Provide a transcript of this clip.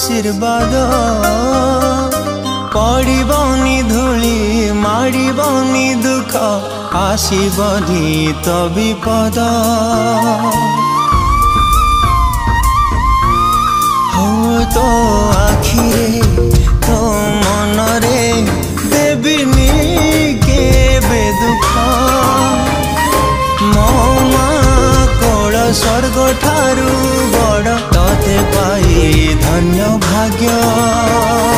आशीर्वाद पड़बनी धूली माड़बनी दुख आसबनी तो विपद हो तो आखिरे तो मनरे देविनी केबे दुख मो माँ कोल स्वर्ग ठारू बड़ तते पाई धन्य भाग्य।